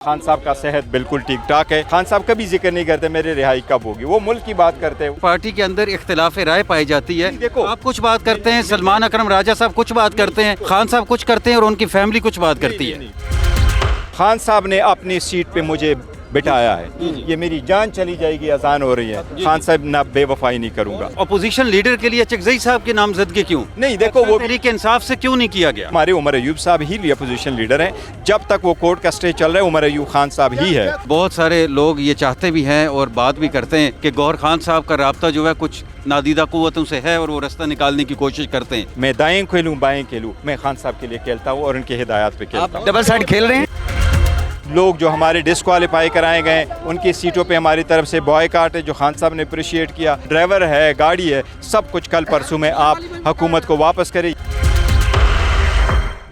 खान साहब का सेहत बिल्कुल ठीक ठाक है। खान साहब कभी जिक्र नहीं करते मेरी रिहाई कब होगी, वो मुल्क की बात करते हैं। पार्टी के अंदर इख्तिलाफ राय पाई जाती है। देखो, आप कुछ बात करते हैं, सलमान अकरम राजा साहब कुछ बात करते हैं, खान साहब कुछ करते हैं और उनकी फैमिली कुछ बात करती है। खान साहब ने अपनी सीट पे मुझे बिठाया है, ये मेरी जान चली जाएगी, अजान हो रही है। खान साहब ना बेवफाई नहीं करूंगा। अपोजिशन लीडर के लिए चकजई साहब की नामजदगी क्यों नहीं, देखो वो तहरीक इंसाफ से क्यों नहीं किया गया? हमारे उमर अयूब साहब ही अपोजिशन लीडर हैं। जब तक वो कोर्ट का स्टे चल रहा है उमर अयूब खान साहब ही है। बहुत सारे लोग ये चाहते भी हैं और बात भी करते हैं कि गौहर खान साहब का राब्ता जो है कुछ नादीदा कुव्वतों से है और वो रास्ता निकालने की कोशिश करते हैं। मैं दाएं खेलूं बाएं खेलूं, मैं खान साहब के लिए खेलता हूँ और उनकी हिदायत पे खेलता हूँ। डबल साइड खेल रहे हैं। लोग जो हमारे डिस्क्वालीफाई कराए गए उनकी सीटों पे हमारी तरफ से बॉयकाट है, जो खान साहब ने अप्रिशिएट किया। ड्राइवर है, गाड़ी है, सब कुछ कल परसों में आप हुकूमत को वापस करें।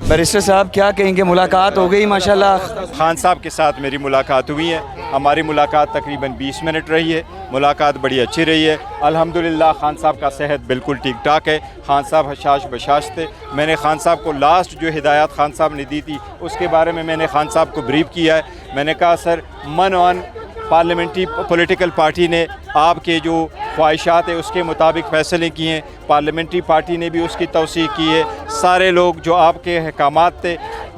बैरिस्टर साहब क्या कहेंगे, मुलाकात हो गई माशाल्लाह। खान साहब के साथ मेरी मुलाकात हुई है। हमारी मुलाकात तकरीबन 20 मिनट रही है। मुलाकात बड़ी अच्छी रही है अल्हम्दुलिल्लाह। खान साहब का सेहत बिल्कुल ठीक ठाक है। खान साहब हशाश बशाश थे। मैंने खान साहब को लास्ट जो हिदायत खान साहब ने दी थी उसके बारे में मैंने खान साहब को ब्रीफ किया है। मैंने कहा सर, मन ऑन पार्लियामेंट्री पॉलिटिकल पार्टी ने आपके जो ख्वाहिशात है उसके मुताबिक फ़ैसले किए हैं। पार्लियामेंट्री पार्टी ने भी उसकी तौसीक़ की है। सारे लोग जो आपके अहकामात थे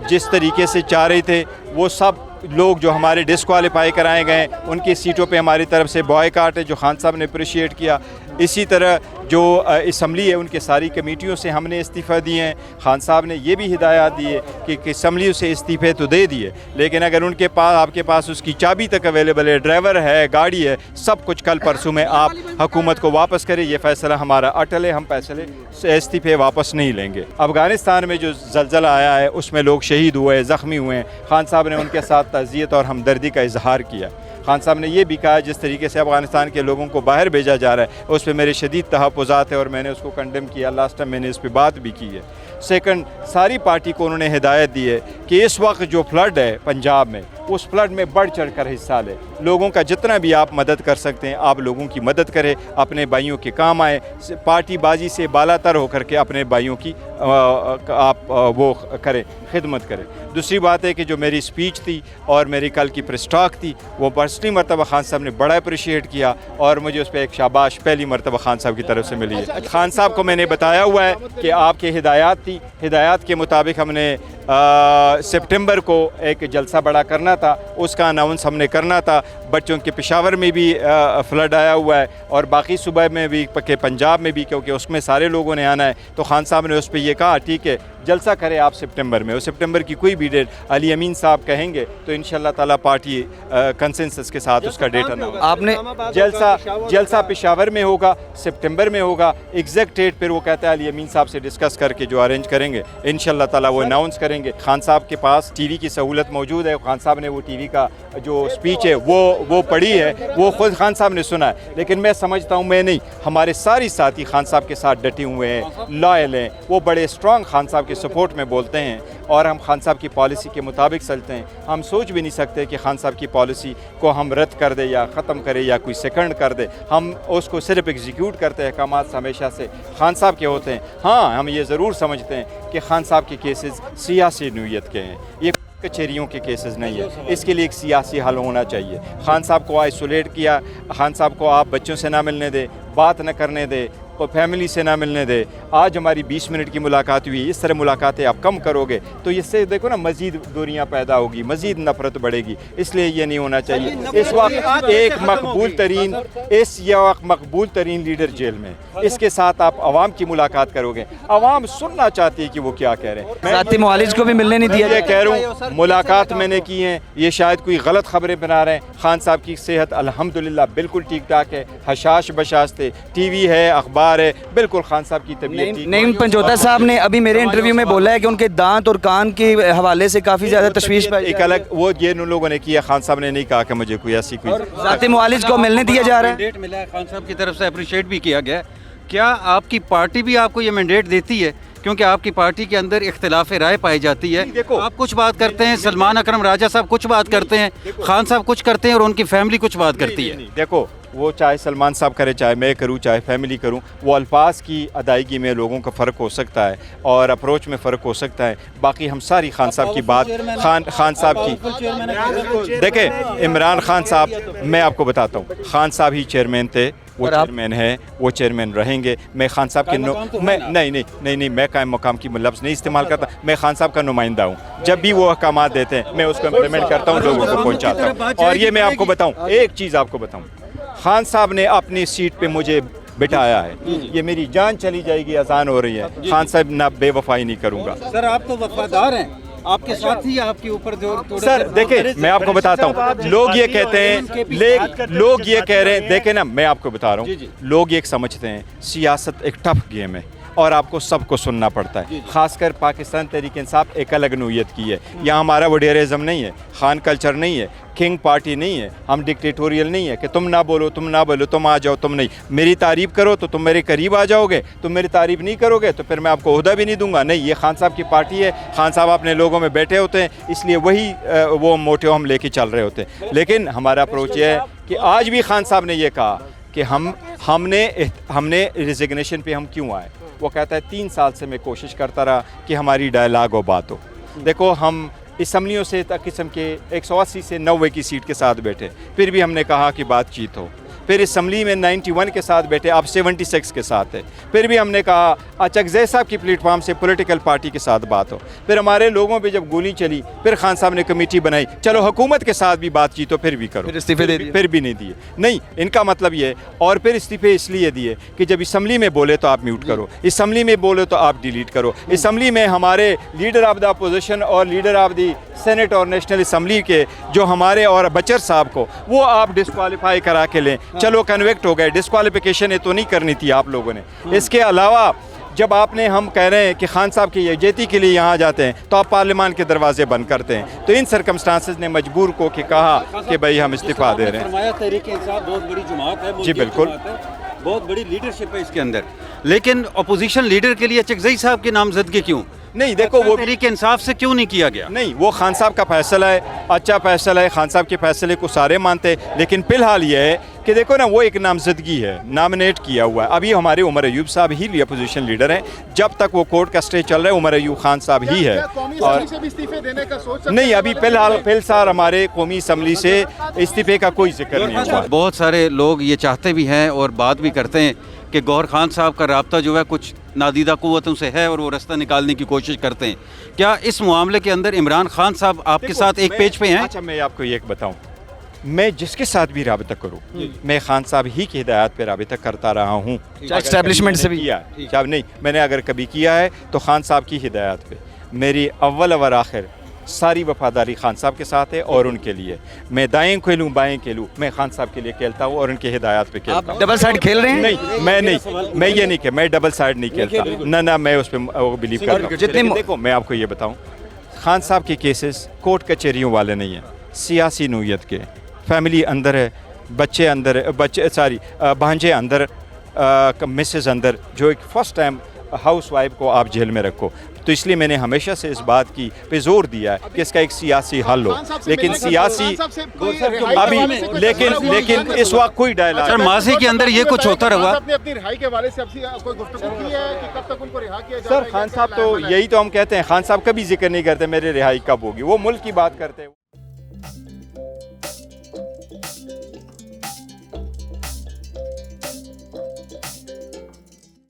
जिस तरीके से चाह रहे थे, वो सब लोग जो हमारे डिस्क्वालीफाई कराए गए उनकी सीटों पे हमारी तरफ से बॉयकाट है, जो खान साहब ने अप्रिशिएट किया। इसी तरह जो असम्बली है उनके सारी कमेटियों से हमने इस्तीफ़ा दिए हैं। खान साहब ने ये भी हिदायत दी है कि असम्बली से इस्तीफ़े तो दे दिए, लेकिन अगर उनके पास आपके पास उसकी चाबी तक अवेलेबल है, ड्राइवर है, गाड़ी है, सब कुछ कल परसों में आप हुकूमत को वापस करें। ये फ़ैसला हमारा अटल है, हम फैसले से इस्तीफ़े वापस नहीं लेंगे। अफ़गानिस्तान में जो ज़लज़ला आया है उसमें लोग शहीद हुए, ज़ख्मी हुए हैं। खान साहब ने उनके साथ ताज़ियत और हमदर्दी का इजहार किया। खान साहब ने यह भी कहा जिस तरीके से अफ़गानिस्तान के लोगों को बाहर भेजा जा रहा है उस पर मेरे शदीद तहफ़्फ़ुज़ात है और मैंने उसको कंडेम किया। लास्ट टाइम मैंने इस पर बात भी की है। सेकंड, सारी पार्टी को उन्होंने हिदायत दी है कि इस वक्त जो फ्लड है पंजाब में, उस फ्लड में बढ़ चढ़ कर हिस्सा ले। लोगों का जितना भी आप मदद कर सकते हैं आप लोगों की मदद करें, अपने भाइयों के काम आए। पार्टी बाजी से बालातर होकर के अपने भाइयों की आप वो करें, खिदमत करें। दूसरी बात है कि जो मेरी स्पीच थी और मेरी कल की प्रेस टॉक थी वो पर्सनली मरतबा खान साहब ने बड़ा अप्रिशिएट किया और मुझे उस पर एक शाबाश पहली मरतबा खान साहब की तरफ से मिली है। खान साहब को मैंने बताया हुआ है कि आपकी हिदायत थी, हिदायत के मुताबिक हमने सितंबर को एक जलसा बड़ा करना था, उसका अनाउंस हमने करना था। बच्चों के पेशावर में भी फ्लड आया हुआ है और बाकी सूबे में भी के पंजाब में भी, क्योंकि उसमें सारे लोगों ने आना है। तो खान साहब ने उस पर यह कहा ठीक है जलसा करें आप सितंबर में। और सितंबर की कोई भी डेट अली अमीन साहब कहेंगे तो इंशाल्लाह ताला पार्टी कंसेंसस के साथ उसका डेट अनाउंस। आपने जलसा पेशावर में होगा, सितंबर में होगा। एग्जैक्ट डेट फिर वो कहता है अली अमीन साहब से डिस्कस करके जो अरेंज करेंगे इंशाल्लाह ताला वो अनाउंस करेंगे। खान साहब के पास टीवी की सहूलत मौजूद है। खान साहब ने वो टीवी का जो स्पीच है वो पढ़ी है, वो खुद खान साहब ने सुना है। लेकिन मैं समझता हूँ मैं नहीं, हमारे सारे साथी खान साहब के साथ डटे हुए हैं, लॉयल हैं, वो बड़े स्ट्रॉन्ग खान साहब के सपोर्ट में बोलते हैं और हम खान साहब की पॉलिसी के मुताबिक चलते हैं। हम सोच भी नहीं सकते कि खान साहब की पॉलिसी को हम रद्द कर दे या ख़त्म करें या कोई सेकंड कर दे। हम उसको सिर्फ एग्जीक्यूट करते हैं। काम हमेशा से खान साहब के होते हैं। हाँ, हम ये ज़रूर समझते हैं कि खान साहब के केसेस सियासी नौइयत के हैं, ये कचहरियों के केसेस नहीं है। इसके लिए एक सियासी हल होना चाहिए। खान साहब को आइसोलेट किया, खान साहब को आप बच्चों से ना मिलने दे, बात न करने दे, फैमिली से ना मिलने दे। आज हमारी 20 मिनट की मुलाकात हुई, इस तरह मुलाकातें आप कम करोगे तो इससे देखो ना मज़ीद दूरियां पैदा होगी, मज़ीद नफरत बढ़ेगी। इसलिए ये नहीं होना चाहिए। इस वक्त एक मकबूल तरीन लीडर जेल में, इसके साथ आप आवाम की मुलाकात करोगे। आवाम सुनना चाहती है कि वो क्या कह रहे हैं। साथी मुआलिज को भी मिलने नहीं दिया। ये कह रहा हूँ मुलाकात मैंने की है, ये शायद कोई गलत खबरें बना रहे हैं। खान साहब की सेहत अल्हम्दुलिल्लाह बिल्कुल ठीक ठाक है, हशाश बशाश थे। टीवी है, अखबार है, बिल्कुल खान साहब की तबीयत ठीक। नईम पंजोता साहब ने अभी मेरे इंटरव्यू में बोला है कि उनके दांत और कान के हवाले से काफ़ी ज़्यादा तशवीश एक अलग वो ये उन लोगों ने किया। खान साहब ने नहीं कहा कि मुझे कोई ऐसी कोई साथी मुआलिज को मिलने दिया जा रहा है। मैंडेट मिला है, खान साहब की तरफ से अप्रिशिएट भी किया गया। क्या आपकी पार्टी भी आपको ये मैंडेट देती है کیونکہ آپ کی پارٹی کے اندر اختلاف رائے پائی جاتی ہے. دیکھو آپ کچھ بات کرتے ہیں, سلمان اکرم راجہ صاحب کچھ بات کرتے ہیں, خان صاحب کچھ کرتے ہیں اور ان کی فیملی کچھ بات کرتی ہے. دیکھو وہ چاہے سلمان صاحب کرے, چاہے میں کروں, چاہے فیملی کروں, وہ الفاظ کی ادائیگی میں لوگوں کا فرق ہو سکتا ہے اور اپروچ میں فرق ہو سکتا ہے. باقی ہم ساری خان صاحب کی بات خان صاحب کی دیکھیں, عمران خان صاحب, میں آپ کو بتاتا ہوں, خان صاحب ہی چیئرمین تھے, وہ چیئرمین ہیں, وہ چیئرمین رہیں گے. میں خان صاحب کے میں نہیں میں قائم مقام کی لفظ نہیں استعمال کرتا. میں خان صاحب کا نمائندہ ہوں. جب بھی وہ احکامات دیتے ہیں میں اس کو امپلیمنٹ کرتا ہوں, لوگوں کو پہنچاتا ہوں. اور یہ میں آپ کو بتاؤں, ایک چیز آپ کو بتاؤں, خان صاحب نے اپنی سیٹ پہ مجھے بٹھایا ہے. یہ میری جان چلی جائے گی, اذان ہو رہی ہے, خان صاحب نہ بے وفائی نہیں کروں گا. سر آپ تو وفادار ہیں, آپ کے ساتھ ہی آپ کے اوپر جو سر دیکھیں, میں آپ کو بتاتا ہوں, لوگ یہ کہتے ہیں, لوگ یہ کہہ رہے ہیں, دیکھیں نا میں آپ کو بتا رہا ہوں, لوگ یہ سمجھتے ہیں سیاست ایک ٹف گیم ہے اور آپ کو سب کو سننا پڑتا ہے. خاص کر پاکستان تحریک انصاف ایک الگ نوعیت کی ہے. یہاں ہمارا وڈیرزم نہیں ہے, خان کلچر نہیں ہے, کنگ پارٹی نہیں ہے, ہم ڈکٹیٹوریل نہیں ہے کہ تم نہ بولو, تم آ جاؤ, تم نہیں. میری تعریف کرو تو تم میرے قریب آ جاؤ گے, تم میری تعریف نہیں کرو گے تو پھر میں آپ کو عہدہ بھی نہیں دوں گا. نہیں, یہ خان صاحب کی پارٹی ہے, خان صاحب اپنے لوگوں میں بیٹھے ہوتے ہیں, اس لیے وہی وہ موٹیو ہم لے کے چل رہے ہوتے ہیں. لیکن ہمارا اپروچ یہ ہے کہ آج بھی خان صاحب نے یہ کہا کہ ہم نے ریزگنیشن پہ ہم کیوں آئے. وہ کہتا ہے 3 سال سے میں کوشش کرتا رہا کہ ہماری ڈائلاگ ہو, بات ہو. دیکھو ہم اسمبلیوں سے قسم کے 180 سے 90 کی سیٹ کے ساتھ بیٹھے, پھر بھی ہم نے کہا کہ بات چیت ہو. پھر اسمبلی میں 91 کے ساتھ بیٹھے, اب 76 کے ساتھ ہے. پھر بھی ہم نے کہا اچکزئی صاحب کی پلیٹ فارم سے پولیٹیکل پارٹی کے ساتھ بات ہو. پھر ہمارے لوگوں پہ جب گولی چلی, پھر خان صاحب نے کمیٹی بنائی, چلو حکومت کے ساتھ بھی بات چیت ہو, پھر بھی کرو. پھر استعفے دے دیے, پھر بھی نہیں دیے. نہیں, ان کا مطلب یہ, اور پھر استعفے اس لیے دیے کہ جب اسمبلی میں بولے تو آپ میوٹ کرو, اسمبلی میں بولے تو آپ ڈیلیٹ کرو. اسمبلی میں ہمارے لیڈر آف دا اپوزیشن اور لیڈر آف دی سینٹ اور نیشنل اسمبلی کے جو ہمارے اور بچر صاحب کو, وہ آپ ڈسکوالیفائی کرا کے لیں. چلو کنویکٹ ہو گئے, ڈسکوالیفیکیشن تو نہیں کرنی تھی آپ لوگوں نے. اس کے علاوہ جب آپ نے, ہم کہہ رہے ہیں کہ خان صاحب کی یکجہتی کے لیے یہاں جاتے ہیں تو آپ پارلیمان کے دروازے بند کرتے ہیں. تو ان سرکمسٹانسز نے مجبور کو کہ کہا کہ بھائی ہم استعفیٰ دے رہے ہیں. فرمایا تحریک انصاف بہت بڑی جماعت ہے, جی بالکل, بہت بڑی لیڈرشپ ہے اس کے اندر, لیکن اپوزیشن لیڈر کے لیے اچکزئی صاحب کی نامزدگی کیوں نہیں؟ دیکھو وہ تحریک انصاف سے کیوں نہیں کیا گیا؟ نہیں, وہ خان صاحب کا فیصلہ ہے, اچھا فیصلہ ہے, خان صاحب کے فیصلے کو سارے مانتے. لیکن فی الحال یہ ہے کہ دیکھو نا, وہ ایک نامزدگی ہے, نامنیٹ کیا ہوا ہے. ابھی ہمارے عمر ایوب صاحب ہی اپوزیشن لیڈر ہیں. جب تک وہ کورٹ کا سٹے چل رہا ہے عمر ایوب خان صاحب ہی ہے. اور نہیں, ابھی فی الحال ہمارے قومی اسمبلی سے استعفے کا کوئی ذکر نہیں ہوا. بہت سارے لوگ یہ چاہتے بھی ہیں اور بات بھی کرتے ہیں کہ گوہر خان صاحب کا رابطہ جو ہے کچھ نادیدہ قوتوں سے ہے اور وہ رستہ نکالنے کی کوشش کرتے ہیں. کیا اس معاملے کے اندر عمران خان صاحب آپ کے ساتھ ایک پیج پہ ہیں؟ اچھا, میں آپ کو یہ بتاؤں, میں جس کے ساتھ بھی رابطہ کروں, میں خان صاحب ہی کی ہدایات پہ رابطہ کرتا رہا ہوں. اسٹیبلشمنٹ سے بھی کیا نہیں, میں نے اگر کبھی کیا ہے تو خان صاحب کی ہدایات پہ. میری اول اور آخر ساری وفاداری خان صاحب کے ساتھ ہے اور ان کے لیے. میں دائیں کھیلوں بائیں کھیلوں, میں خان صاحب کے لیے کھیلتا ہوں اور ان کی ہدایات پہ کھیلتا ہوں. ڈبل سائڈ کھیل رہے ہیں؟ نہیں, میں یہ نہیں کہ میں ڈبل سائڈ نہیں کھیلتا, نہ میں اس پہ بلیو کرتا ہوں. جتنے دیکھو میں آپ کو یہ بتاؤں, خان صاحب کے کیسز کورٹ کچہریوں والے نہیں ہیں, سیاسی نوعیت کے. فیملی اندر ہے, بچے اندر, بھانجے اندر, مسز اندر, جو ایک فرسٹ ٹائم ہاؤس وائف کو آپ جیل میں رکھو. تو اس لیے میں نے ہمیشہ سے اس بات کی پہ زور دیا ہے کہ اس کا ایک سیاسی حل ہو. لیکن سیاسی ابھی لیکن اس وقت کوئی ڈائلاگ سر ماضی کے اندر یہ کچھ ہوتا رہا. اپنی رہائی کے حوالے سے کوئی گفتگو کی ہے کہ کب تک ان کو رہا کیا جائے؟ سر خان صاحب تو یہی تو ہم کہتے ہیں, خان صاحب کبھی ذکر نہیں کرتے میرے رہائی کب ہوگی, وہ ملک کی بات کرتے ہیں.